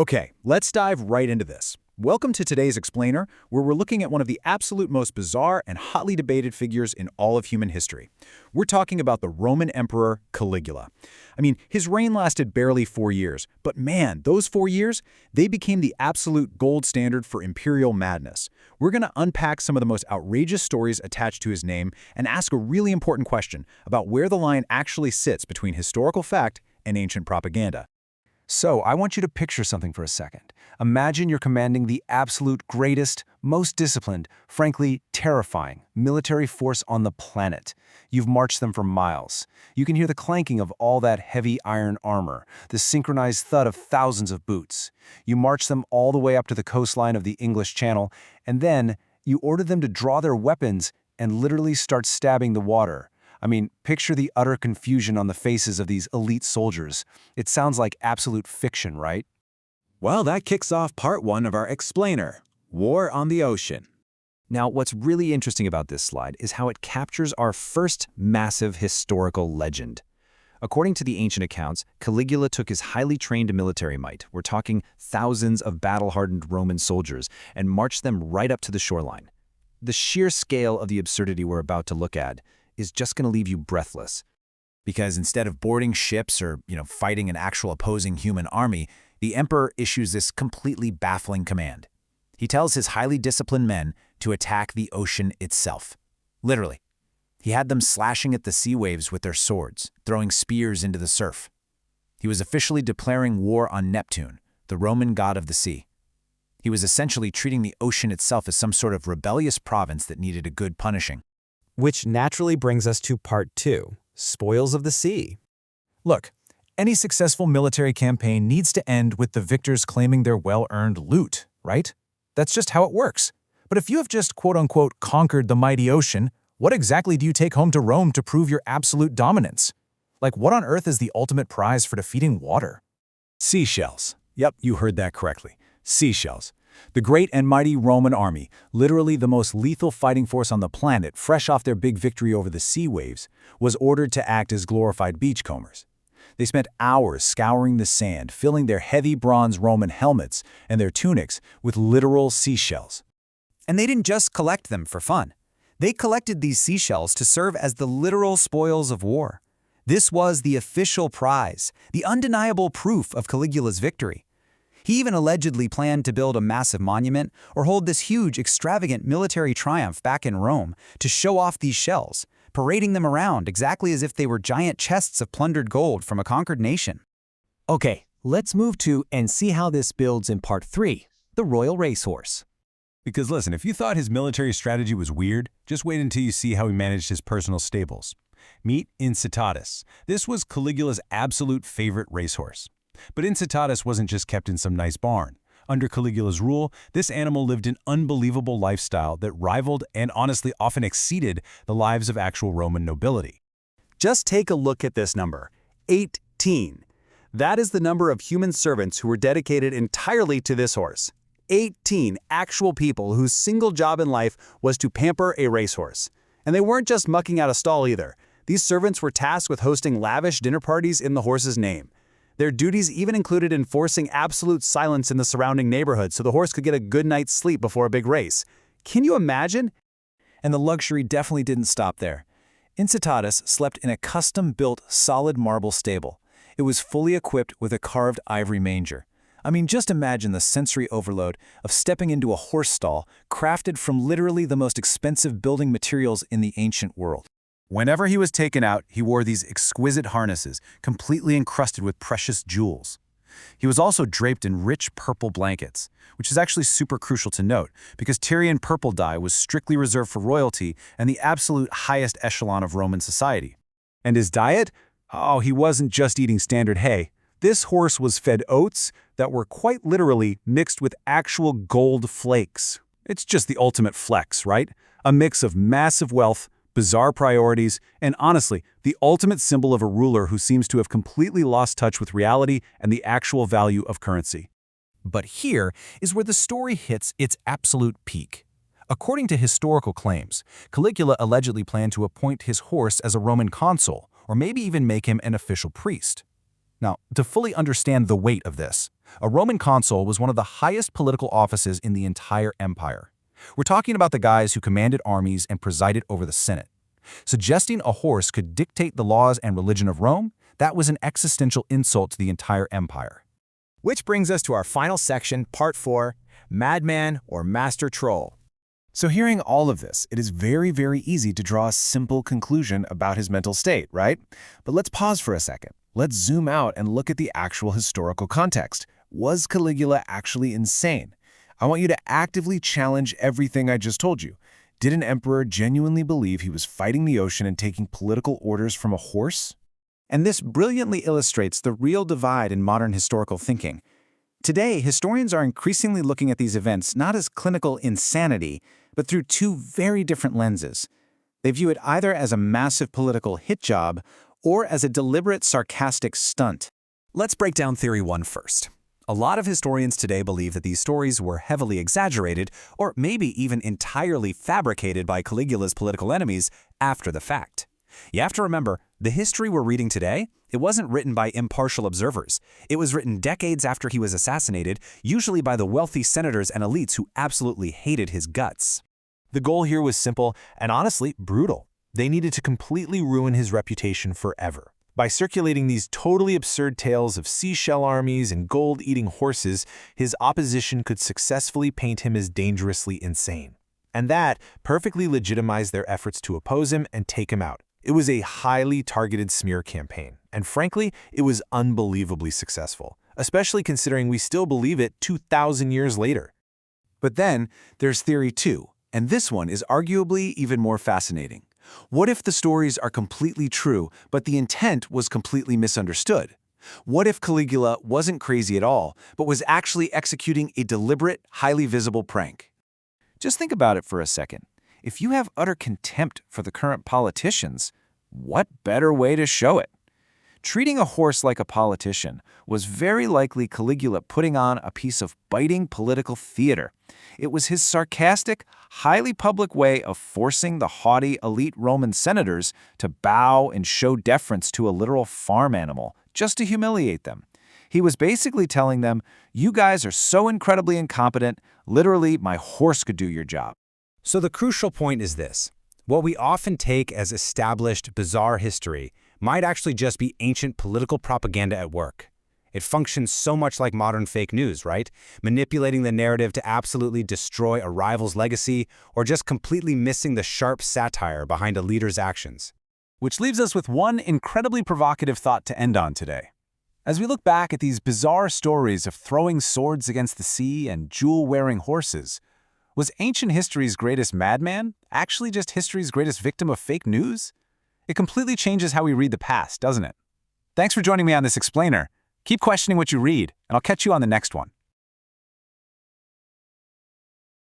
Okay, let's dive right into this. Welcome to today's Explainer, where we're looking at one of the absolute most bizarre and hotly debated figures in all of human history. We're talking about the Roman Emperor Caligula. I mean, his reign lasted barely 4 years, but man, those 4 years, they became the absolute gold standard for imperial madness. We're going to unpack some of the most outrageous stories attached to his name and ask a really important question about where the line actually sits between historical fact and ancient propaganda. So, I want you to picture something for a second. Imagine you're commanding the absolute greatest, most disciplined, frankly terrifying military force on the planet. You've marched them for miles. You can hear the clanking of all that heavy iron armor, the synchronized thud of thousands of boots. You march them all the way up to the coastline of the English Channel, and then you order them to draw their weapons and literally start stabbing the water. I mean, picture the utter confusion on the faces of these elite soldiers. It sounds like absolute fiction, right? Well, that kicks off part 1 of our Explainer, War on the Ocean. Now, what's really interesting about this slide is how it captures our first massive historical legend. According to the ancient accounts, Caligula took his highly trained military might, we're talking thousands of battle-hardened Roman soldiers, and marched them right up to the shoreline. The sheer scale of the absurdity we're about to look at is just going to leave you breathless. Because instead of boarding ships or, fighting an actual opposing human army, the emperor issues this completely baffling command. He tells his highly disciplined men to attack the ocean itself. Literally. He had them slashing at the sea waves with their swords, throwing spears into the surf. He was officially declaring war on Neptune, the Roman god of the sea. He was essentially treating the ocean itself as some sort of rebellious province that needed a good punishing. Which naturally brings us to part 2, spoils of the sea. Look, any successful military campaign needs to end with the victors claiming their well-earned loot, right? That's just how it works. But if you have just quote-unquote conquered the mighty ocean, what exactly do you take home to Rome to prove your absolute dominance? Like, what on earth is the ultimate prize for defeating water? Seashells. Yep, you heard that correctly. Seashells. The great and mighty Roman army, literally the most lethal fighting force on the planet, fresh off their big victory over the sea waves, was ordered to act as glorified beachcombers. They spent hours scouring the sand, filling their heavy bronze Roman helmets and their tunics with literal seashells. And they didn't just collect them for fun. They collected these seashells to serve as the literal spoils of war. This was the official prize, the undeniable proof of Caligula's victory. He even allegedly planned to build a massive monument or hold this huge, extravagant military triumph back in Rome to show off these shells, parading them around exactly as if they were giant chests of plundered gold from a conquered nation. Okay, let's move to and see how this builds in part 3, the royal racehorse. Because listen, if you thought his military strategy was weird, just wait until you see how he managed his personal stables. Meet Incitatus. This was Caligula's absolute favorite racehorse. But Incitatus wasn't just kept in some nice barn. Under Caligula's rule, this animal lived an unbelievable lifestyle that rivaled and honestly often exceeded the lives of actual Roman nobility. Just take a look at this number, 18. That is the number of human servants who were dedicated entirely to this horse. 18 actual people whose single job in life was to pamper a racehorse. And they weren't just mucking out a stall either. These servants were tasked with hosting lavish dinner parties in the horse's name. Their duties even included enforcing absolute silence in the surrounding neighborhood so the horse could get a good night's sleep before a big race. Can you imagine? And the luxury definitely didn't stop there. Incitatus slept in a custom-built solid marble stable. It was fully equipped with a carved ivory manger. I mean, just imagine the sensory overload of stepping into a horse stall crafted from literally the most expensive building materials in the ancient world. Whenever he was taken out, he wore these exquisite harnesses, completely encrusted with precious jewels. He was also draped in rich purple blankets, which is actually super crucial to note, because Tyrian purple dye was strictly reserved for royalty and the absolute highest echelon of Roman society. And his diet? Oh, he wasn't just eating standard hay. This horse was fed oats that were quite literally mixed with actual gold flakes. It's just the ultimate flex, right? A mix of massive wealth, bizarre priorities, and honestly, the ultimate symbol of a ruler who seems to have completely lost touch with reality and the actual value of currency. But here is where the story hits its absolute peak. According to historical claims, Caligula allegedly planned to appoint his horse as a Roman consul, or maybe even make him an official priest. Now, to fully understand the weight of this, a Roman consul was one of the highest political offices in the entire empire. We're talking about the guys who commanded armies and presided over the Senate. Suggesting a horse could dictate the laws and religion of Rome, that was an existential insult to the entire empire. Which brings us to our final section, Part 4, Madman or Master Troll. So hearing all of this, it is very, very easy to draw a simple conclusion about his mental state, right? But let's pause for a second. Let's zoom out and look at the actual historical context. Was Caligula actually insane? I want you to actively challenge everything I just told you. Did an emperor genuinely believe he was fighting the ocean and taking political orders from a horse? And this brilliantly illustrates the real divide in modern historical thinking. Today, historians are increasingly looking at these events not as clinical insanity, but through two very different lenses. They view it either as a massive political hit job or as a deliberate sarcastic stunt. Let's break down Theory 1 first. A lot of historians today believe that these stories were heavily exaggerated or maybe even entirely fabricated by Caligula's political enemies after the fact. You have to remember, the history we're reading today, it wasn't written by impartial observers. It was written decades after he was assassinated, usually by the wealthy senators and elites who absolutely hated his guts. The goal here was simple and honestly brutal. They needed to completely ruin his reputation forever. By circulating these totally absurd tales of seashell armies and gold-eating horses, his opposition could successfully paint him as dangerously insane. And that perfectly legitimized their efforts to oppose him and take him out. It was a highly targeted smear campaign, and frankly, it was unbelievably successful, especially considering we still believe it 2,000 years later. But then there's Theory 2, and this one is arguably even more fascinating. What if the stories are completely true, but the intent was completely misunderstood? What if Caligula wasn't crazy at all, but was actually executing a deliberate, highly visible prank? Just think about it for a second. If you have utter contempt for the current politicians, what better way to show it? Treating a horse like a politician was very likely Caligula putting on a piece of biting political theater. It was his sarcastic, highly public way of forcing the haughty elite Roman senators to bow and show deference to a literal farm animal, just to humiliate them. He was basically telling them, you guys are so incredibly incompetent, literally my horse could do your job. So the crucial point is this. What we often take as established, bizarre history might actually just be ancient political propaganda at work. It functions so much like modern fake news, right? Manipulating the narrative to absolutely destroy a rival's legacy or just completely missing the sharp satire behind a leader's actions. Which leaves us with one incredibly provocative thought to end on today. As we look back at these bizarre stories of throwing swords against the sea and jewel-wearing horses, was ancient history's greatest madman actually just history's greatest victim of fake news? It completely changes how we read the past, doesn't it? Thanks for joining me on this explainer. Keep questioning what you read, and I'll catch you on the next one.